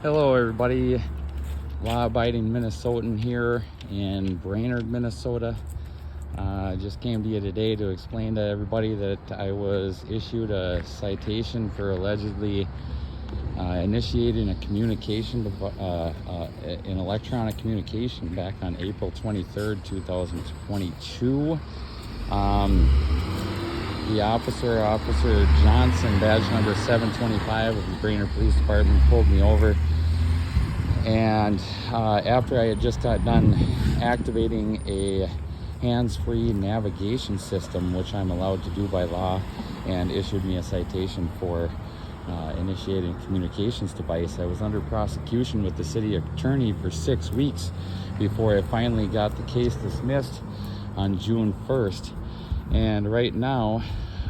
Hello everybody, law-abiding Minnesotan here in Brainerd, Minnesota. I just came to you today to explain to everybody that I was issued a citation for allegedly initiating a communication, an electronic communication back on April 23rd, 2022. The Officer Johnson, badge number 725 of the Brainerd Police Department, pulled me over. And after I had just got done activating a hands-free navigation system, which I'm allowed to do by law, and issued me a citation for initiating a communications device, I was under prosecution with the city attorney for 6 weeks before I finally got the case dismissed on June 1st. And right now,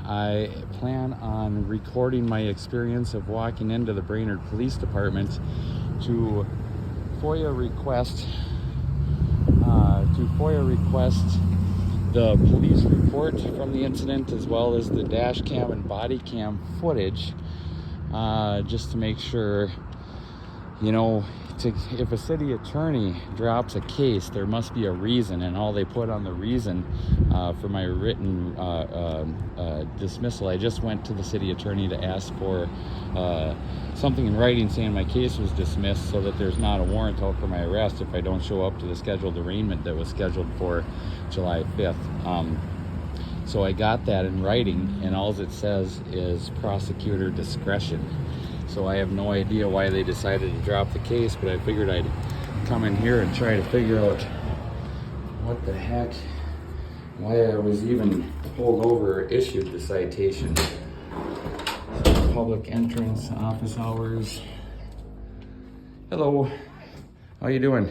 I plan on recording my experience of walking into the Brainerd Police Department to FOIA request the police report from the incident, as well as the dash cam and body cam footage, just to make sure, you know, if a city attorney drops a case, there must be a reason, and all they put on the reason for my written dismissal, I just went to the city attorney to ask for something in writing saying my case was dismissed, so that there's not a warrant out for my arrest if I don't show up to the scheduled arraignment that was scheduled for July 5th. So I got that in writing, and all it says is prosecutor discretion. So I have no idea why they decided to drop the case, but I figured I'd come in here and try to figure out what the heck, why I was even pulled over or issued the citation. So, public entrance, office hours. Hello, how you doing?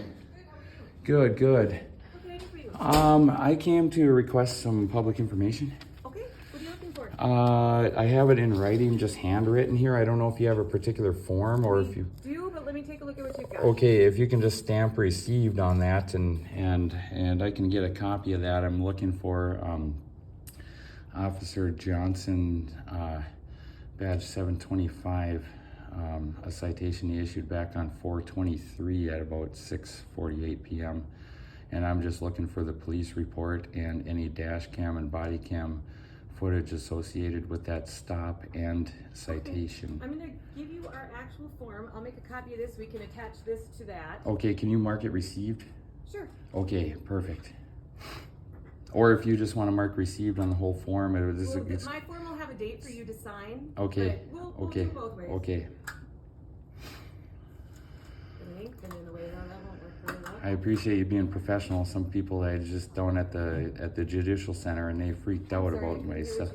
Good, good. I came to request some public information. I have it in writing, just handwritten here. I don't know if you have a particular form or if you do, but let me take a look at what you've got. Okay, if you can just stamp received on that, and I can get a copy of that. I'm looking for Officer Johnson, badge 725, a citation he issued back on 4/23 at about 6:48 p.m. And I'm just looking for the police report and any dash cam and body cam footage associated with that stop and citation. Okay. I'm going to give you our actual form. I'll make a copy of this. We can attach this to that. Okay, can you mark it received? Sure. Okay, perfect. Or if you just want to mark received on the whole form, my form will have a date for you to sign. Okay. We'll do both ways. Okay. The link and then the way that won't work very well. I appreciate you being professional. Some people I just down at the judicial center, and they freaked out about my stuff.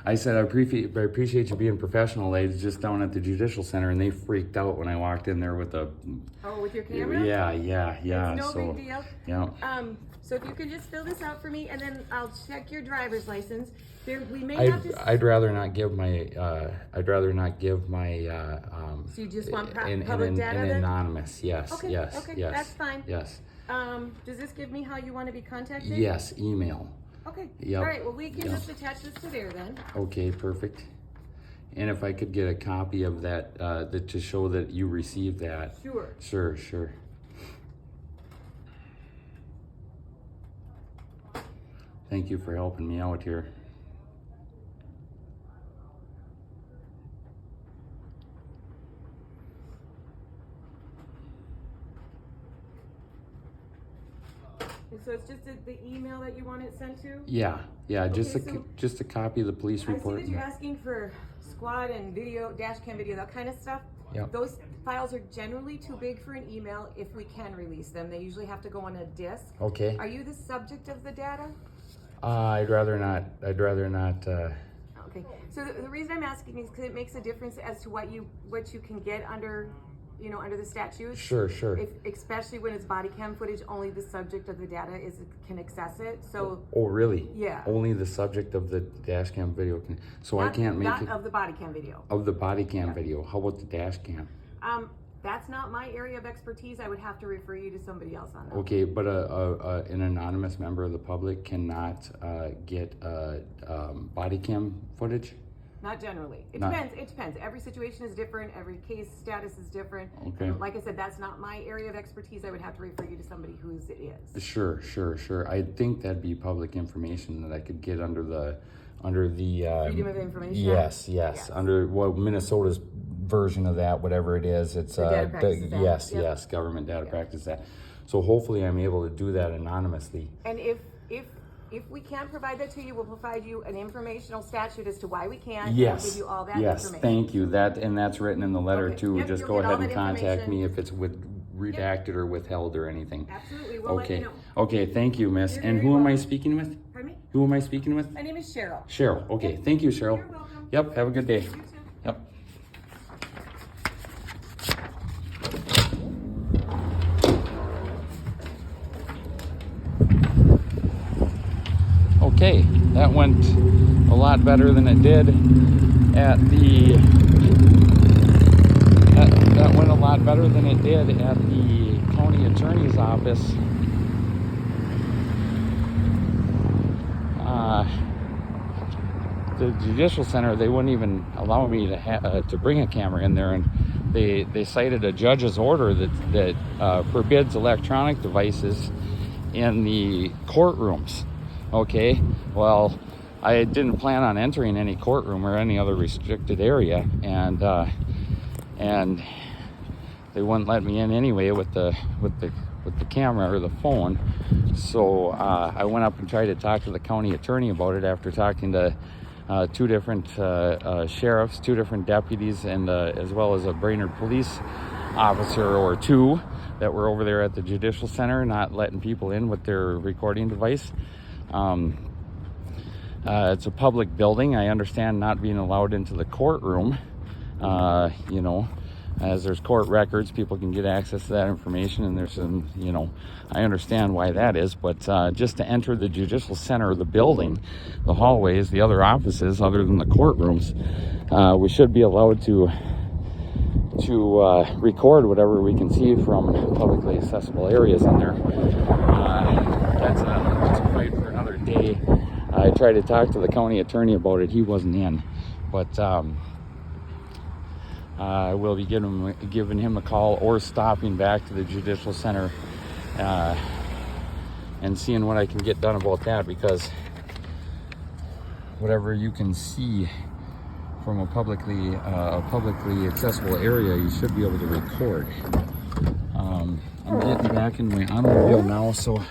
I said I appreciate you being professional. They just down at the judicial center, and they freaked out when I walked in there with a. Oh, with your camera? Yeah. It's no big deal. Yeah. So if you could just fill this out for me, and then I'll check your driver's license. We may have to. I'd rather not give my. So you just want public data then? Anonymous. Yes. Okay. Yes. Okay. Yes. That's fine. Yes. Does this give me how you want to be contacted? Yes. Email. Okay. Yep. All right. Well, we can just attach this to there then. Okay. Perfect. And if I could get a copy of that, to show that you received that. Sure. Sure. Thank you for helping me out here. And so it's just the email that you want it sent to? Yeah. Okay, just a copy of the police report. I see that you're asking for squad and video, dash cam video, that kind of stuff. Yep. Those files are generally too big for an email if we can release them. They usually have to go on a disk. Okay. Are you the subject of the data? I'd rather not. Okay. So the reason I'm asking is because it makes a difference as to what you can get under the statute. Sure. Especially when it's body cam footage, only the subject of the data can access it. So. Oh, really? Yeah. Only the subject of the dash cam video can. So I can't make it. Not of the body cam video. Of the body cam video. How about the dash cam? That's not my area of expertise. I would have to refer you to somebody else on that. Okay, but an anonymous member of the public cannot get body cam footage? Not generally. It Not- depends. It depends. Every situation is different. Every case status is different. Okay. Like I said, that's not my area of expertise. I would have to refer you to somebody whose it is. Sure. I think that'd be public information that I could get under the Freedom of Information Yes. Under Minnesota's version of that, whatever it is. It's The Data Practices Act. Yep. yes, Government Data Practice Act. So hopefully I'm able to do that anonymously. And if we can't provide that to you, we'll provide you an informational statute as to why we can't. Yes. We'll give you all that Yes. information. Thank you. That's written in the letter Okay. too. Yep, Just you'll go get ahead all and that contact information. me if it's redacted or withheld or anything. Absolutely. We'll let Okay. you know. Okay. Thank you, Miss. You're And very who am I welcome. speaking with? Pardon me? Who am I speaking with? My name is Cheryl. Cheryl. Okay. Thank you, Cheryl. You're welcome. Yep. Have a good day. You too. Yep. Okay, that went a lot better than it did at the. That went a lot better than it did at the county attorney's office. The judicial center, they wouldn't even allow me to bring a camera in there, and they cited a judge's order that forbids electronic devices in the courtrooms. Okay, well, I didn't plan on entering any courtroom or any other restricted area, and they wouldn't let me in anyway with the camera or the phone. So I went up and tried to talk to the county attorney about it after talking to two different sheriffs, two different deputies, and as well as a Brainerd police officer or two that were over there at the judicial center, not letting people in with their recording device. It's a public building. I understand not being allowed into the courtroom. As there's court records, people can get access to that information, and there's some, I understand why that is, but just to enter the judicial center of the building, the hallways, the other offices, other than the courtrooms, we should be allowed to record whatever we can see from publicly accessible areas in there. That's a fight for another day. I tried to talk to the county attorney about it. He wasn't in, but I will be giving him a call or stopping back to the judicial center and seeing what I can get done about that, because whatever you can see from a publicly accessible area, you should be able to record. I'm getting back in my automobile now, so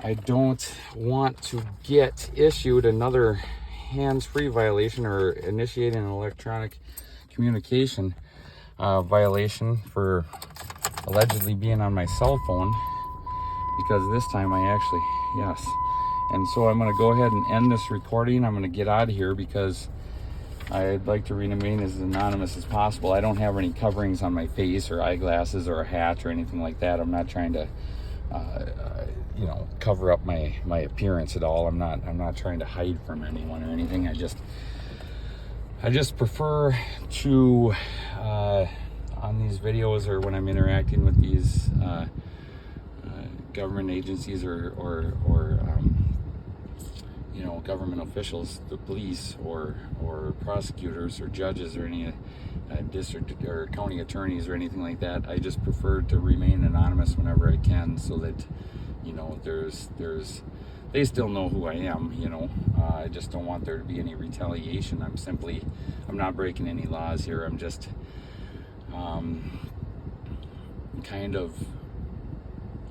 I don't want to get issued another hands-free violation or initiating an electronic communication violation for allegedly being on my cell phone, because this time yes. And so I'm going to go ahead and end this recording. I'm going to get out of here because I'd like to remain as anonymous as possible. I don't have any coverings on my face or eyeglasses or a hat or anything like that. I'm not trying to cover up my appearance at all. I'm not trying to hide from anyone or anything. I just prefer to on these videos, or when I'm interacting with these government agencies or government officials, the police or prosecutors or judges or any district or county attorneys or anything like that, I just prefer to remain anonymous whenever I can, so that they still know who I am. I just don't want there to be any retaliation. I'm not breaking any laws here. I'm just kind of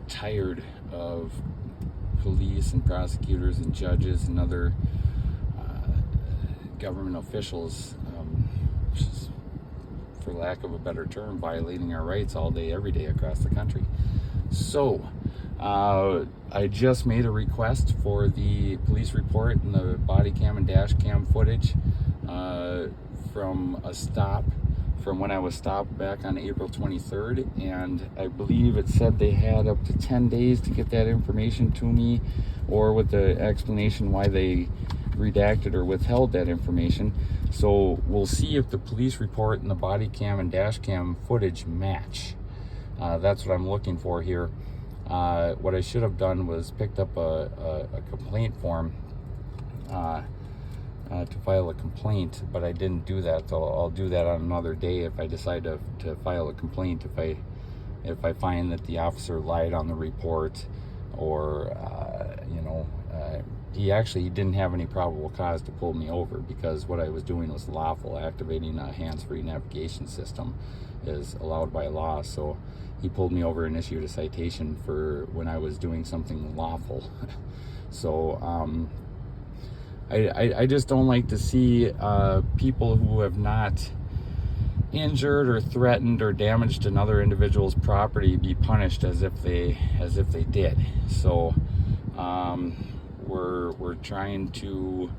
tired of police and prosecutors and judges and other government officials, for lack of a better term, violating our rights all day, every day across the country. So I just made a request for the police report and the body cam and dash cam footage from when I was stopped back on April 23rd, and I believe it said they had up to 10 days to get that information to me, or with the explanation why they redacted or withheld that information. So we'll see if the police report and the body cam and dash cam footage match. That's what I'm looking for here. What I should have done was picked up a complaint form to file a complaint, but I didn't do that, so I'll do that on another day if I decide to file a complaint, if I find that the officer lied on the report, or he didn't have any probable cause to pull me over, because what I was doing was lawful. Activating a hands-free navigation system is allowed by law, so he pulled me over and issued a citation for when I was doing something lawful. So I just don't like to see people who have not injured or threatened or damaged another individual's property be punished as if they did. So we're trying to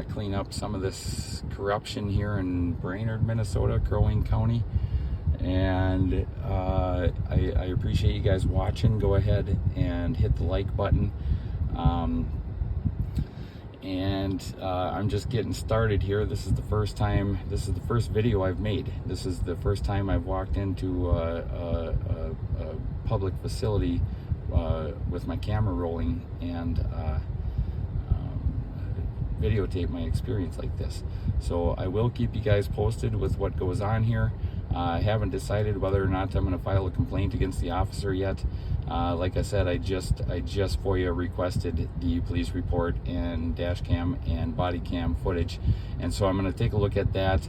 clean up some of this corruption here in Brainerd, Minnesota, Crow Wing County. And I appreciate you guys watching. Go ahead and hit the like button. I'm just getting started here. This is the first video I've made. This is the first time I've walked into a public facility with my camera rolling and videotape my experience like this. So I will keep you guys posted with what goes on here. I haven't decided whether or not I'm going to file a complaint against the officer yet. Like I said, I just FOIA requested the police report and dash cam and body cam footage, and so I'm going to take a look at that.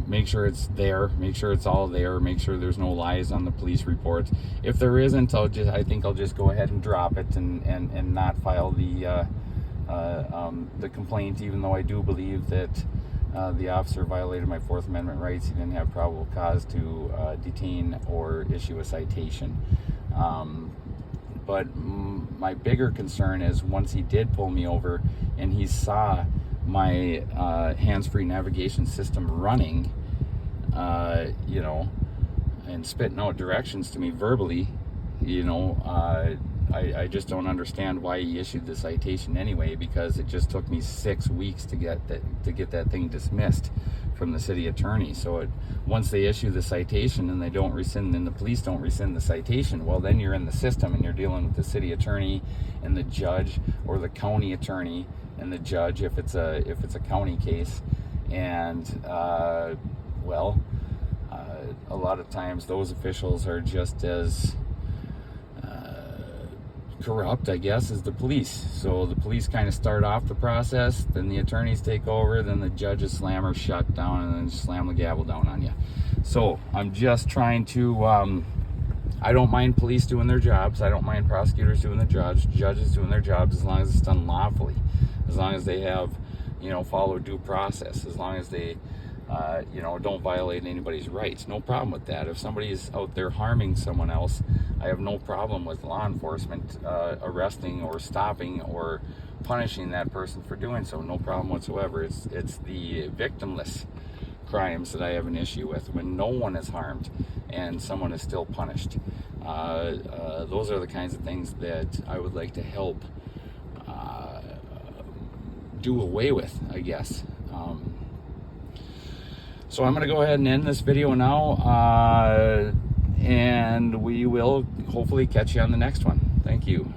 Make sure it's there, make sure it's all there, make sure there's no lies on the police report. If there isn't, I think I'll just go ahead and drop it and not file the complaint, even though I do believe that the officer violated my Fourth Amendment rights. He didn't have probable cause to detain or issue a citation. But my bigger concern is once he did pull me over and he saw my hands-free navigation system running, and spitting out directions to me verbally, I just don't understand why he issued the citation anyway, because it just took me 6 weeks to get that thing dismissed from the city attorney. So once they issue the citation and they don't rescind, and the police don't rescind the citation, well, then you're in the system and you're dealing with the city attorney and the judge, or the county attorney and the judge if it's a county case. And a lot of times those officials are just as corrupt, I guess, as the police. So the police kind of start off the process, then the attorneys take over, then the judges slam her shut down and then slam the gavel down on you. So I'm just trying to I don't mind police doing their jobs, I don't mind prosecutors doing their jobs, judges doing their jobs, as long as it's done lawfully, as long as they have followed due process, as long as they don't violate anybody's rights. No problem with that. If somebody is out there harming someone else, I have no problem with law enforcement arresting or stopping or punishing that person for doing so. No problem whatsoever. It's the victimless crimes that I have an issue with, when no one is harmed and someone is still punished. Those are the kinds of things that I would like to help do away with, I guess. So I'm going to go ahead and end this video now, and we will hopefully catch you on the next one. Thank you.